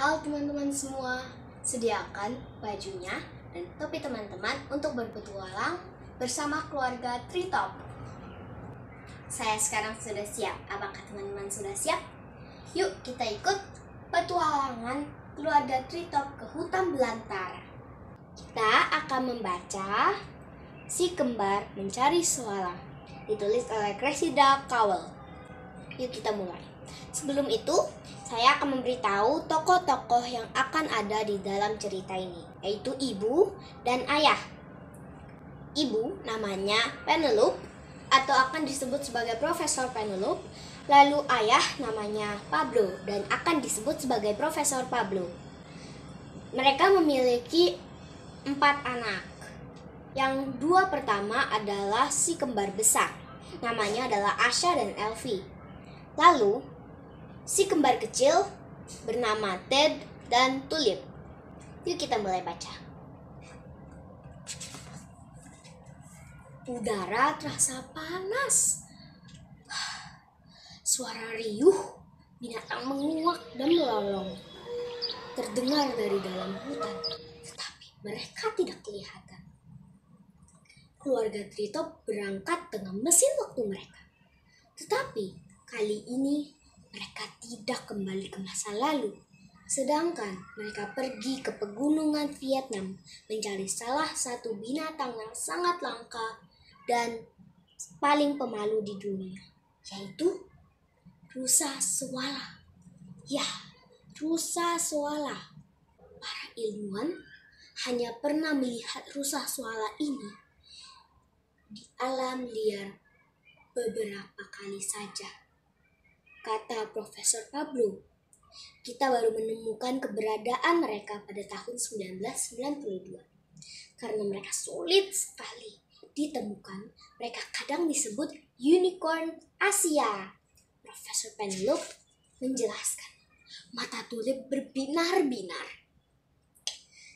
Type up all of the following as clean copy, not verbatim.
Halo teman-teman semua, sediakan bajunya dan topi teman-teman untuk berpetualang bersama keluarga Treetop. Saya sekarang sudah siap, apakah teman-teman sudah siap? Yuk kita ikut petualangan keluarga Treetop ke hutan belantara. Kita akan membaca Si Kembar Mencari Suala, ditulis oleh Cressida Cowell. Yuk kita mulai. Sebelum itu, saya akan memberitahu tokoh-tokoh yang akan ada di dalam cerita ini, yaitu ibu dan ayah. Ibu namanya Penelope atau akan disebut sebagai Profesor Penelope, lalu ayah namanya Pablo dan akan disebut sebagai Profesor Pablo. Mereka memiliki 4 anak. Yang 2 pertama adalah si kembar besar, namanya adalah Asha dan Elfie. Lalu, si kembar kecil bernama Ted dan Tulip. Yuk kita mulai baca. Udara terasa panas. Suara riuh binatang menguak dan melolong terdengar dari dalam hutan, tetapi mereka tidak kelihatan. Keluarga Treetop berangkat dengan mesin waktu mereka, tetapi kali ini mereka tidak kembali ke masa lalu. Sedangkan mereka pergi ke pegunungan Vietnam mencari salah satu binatang yang sangat langka dan paling pemalu di dunia, yaitu rusa suala. Ya, rusa suala. Para ilmuwan hanya pernah melihat rusa suala ini di alam liar beberapa kali saja. Kata Profesor Pablo, kita baru menemukan keberadaan mereka pada tahun 1992. Karena mereka sulit sekali ditemukan, mereka kadang disebut unicorn Asia. Profesor Penelope menjelaskan, mata Tulip berbinar-binar.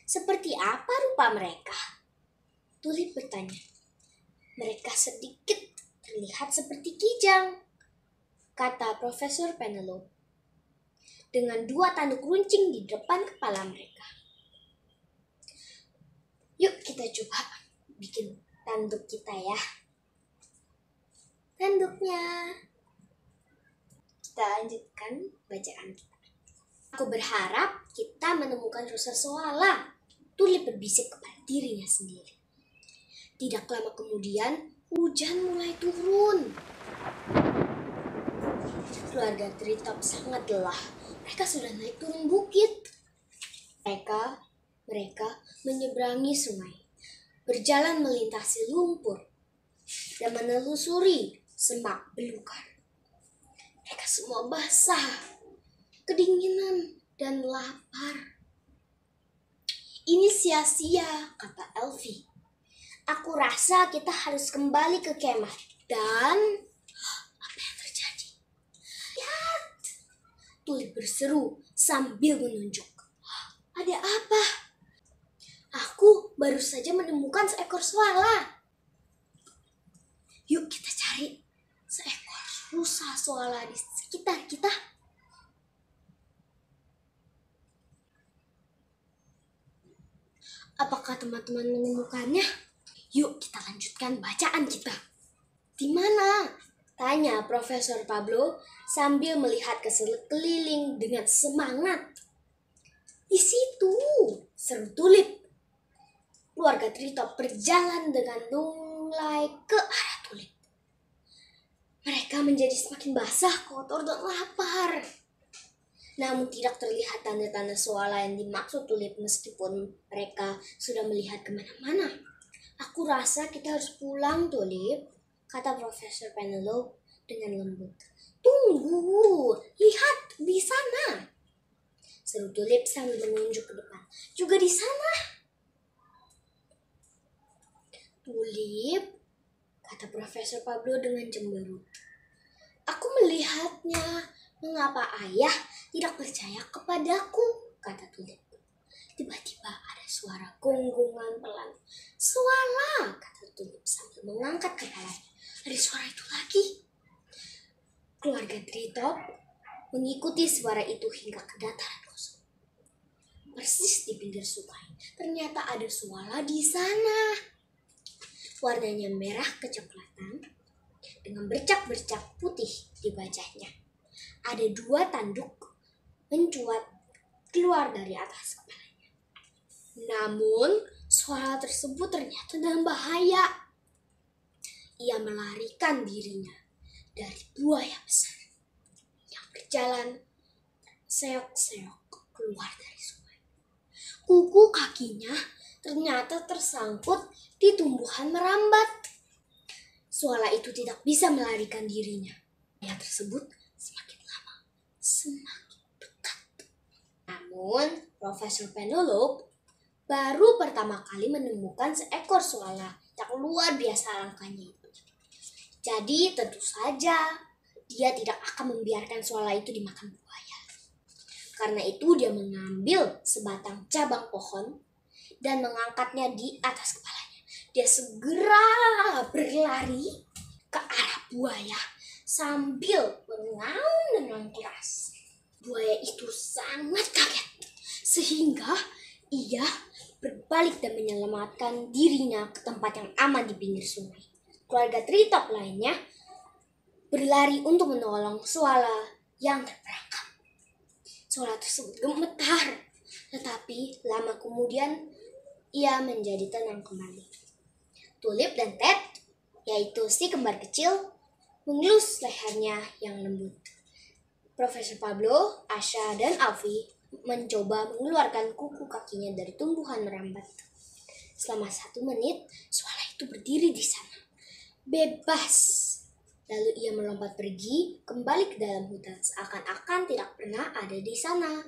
Seperti apa rupa mereka? Tulip bertanya. Mereka sedikit terlihat seperti kijang, kata Profesor Penelope, dengan 2 tanduk runcing di depan kepala mereka. Yuk kita coba bikin tanduk kita ya. Tanduknya. Kita lanjutkan bacaan kita. Aku berharap kita menemukan rusa suala, Tulip berbisik kepada dirinya sendiri. Tidak lama kemudian, hujan mulai turun. Keluarga Treetop sangat lelah. Mereka sudah naik turun bukit. Mereka menyeberangi sungai, berjalan melintasi lumpur, dan menelusuri semak belukar. Mereka semua basah, kedinginan, dan lapar. Ini sia-sia, kata Elfie. Aku rasa kita harus kembali ke kemah. Dan apa yang terjadi? Lihat! Tulip berseru sambil menunjuk. Ada apa? Aku baru saja menemukan seekor suala. Yuk kita cari seekor rusa suala di sekitar kita. Apakah teman-teman menemukannya? Yuk kita lanjutkan bacaan kita. Di mana? Tanya Profesor Pablo sambil melihat ke sekeliling dengan semangat. Di situ, seru Tulip. Keluarga Treetop berjalan dengan lunglai ke arah Tulip. Mereka menjadi semakin basah, kotor, dan lapar. Namun tidak terlihat tanda-tanda suala yang dimaksud Tulip meskipun mereka sudah melihat kemana-mana. Aku rasa kita harus pulang, Tulip, kata Profesor Penelope dengan lembut. Tunggu, lihat di sana, seru Tulip sambil menunjuk ke depan. Juga di sana. Tulip, kata Profesor Pablo dengan cemberut. Aku melihatnya. Mengapa ayah tidak percaya kepadaku? Kata Tulip. Tiba-tiba ada suara gonggongan pelan. Suara, kata Tulip sambil mengangkat kepalanya. Ada suara itu lagi. Keluarga Treetop mengikuti suara itu hingga ke dataran kosong. persis di pinggir sungai. Ternyata ada suala di sana. Warnanya merah kecoklatan dengan bercak-bercak putih di wajahnya. Ada 2 tanduk mencuat keluar dari atas kepalanya. Namun, suala tersebut ternyata dalam bahaya. Ia melarikan dirinya dari buaya besar yang berjalan seok-seok keluar dari sungai. Kuku kakinya ternyata tersangkut di tumbuhan merambat. Suala itu tidak bisa melarikan dirinya. Buaya tersebut semakin lama semakin dekat. Namun, Profesor Penelope baru pertama kali menemukan seekor suala yang luar biasa langkahnya itu. Jadi tentu saja dia tidak akan membiarkan suala itu dimakan buaya. Karena itu dia mengambil sebatang cabang pohon dan mengangkatnya di atas kepalanya. Dia segera berlari ke arah buaya sambil mengaum dengan keras. Buaya itu sangat kaget sehingga ia berbalik dan menyelamatkan dirinya ke tempat yang aman di pinggir sungai. Keluarga Treetop lainnya berlari untuk menolong suala yang terperangkap. Suala tersebut gemetar, tetapi lama kemudian ia menjadi tenang kembali. Tulip dan Ted, yaitu si kembar kecil, mengelus lehernya yang lembut. Profesor Pablo, Asha, dan Alfie mencoba mengeluarkan kuku kakinya dari tumbuhan merambat. Selama 1 menit, suala itu berdiri di sana, bebas. Lalu ia melompat pergi kembali ke dalam hutan seakan-akan tidak pernah ada di sana.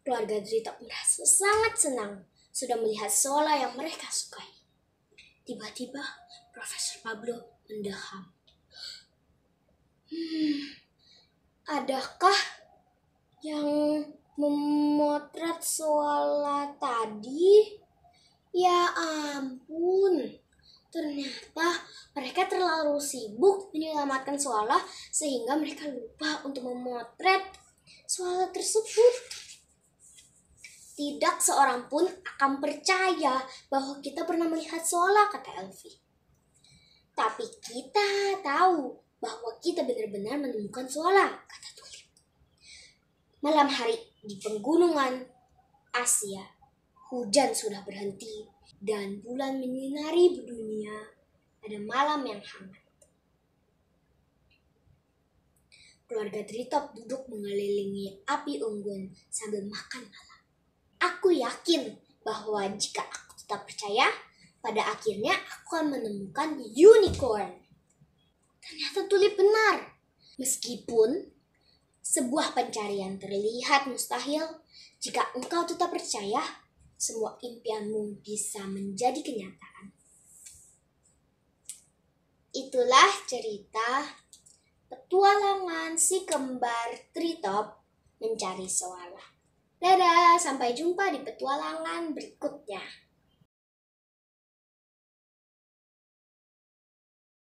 Keluarga Treetop merasa sangat senang sudah melihat suala yang mereka sukai. Tiba-tiba Profesor Pablo mendaham. Adakah yang memotret suala tadi? Ya ampun. Ternyata mereka terlalu sibuk menyelamatkan suala sehingga mereka lupa untuk memotret suala tersebut. Tidak seorang pun akan percaya bahwa kita pernah melihat suala, kata Elfie. Tapi kita tahu bahwa kita benar-benar menemukan suala, kata Tulip. Malam hari di pegunungan Asia, hujan sudah berhenti dan bulan menyinari dunia pada malam yang hangat. Keluarga Treetop duduk mengelilingi api unggun sambil makan malam. Aku yakin bahwa jika aku tetap percaya, pada akhirnya aku akan menemukan unicorn. Ternyata Tulip benar. Meskipun sebuah pencarian terlihat mustahil, jika engkau tetap percaya, semua impianmu bisa menjadi kenyataan. Itulah cerita petualangan si kembar Treetop mencari suala. Dadah, sampai jumpa di petualangan berikutnya.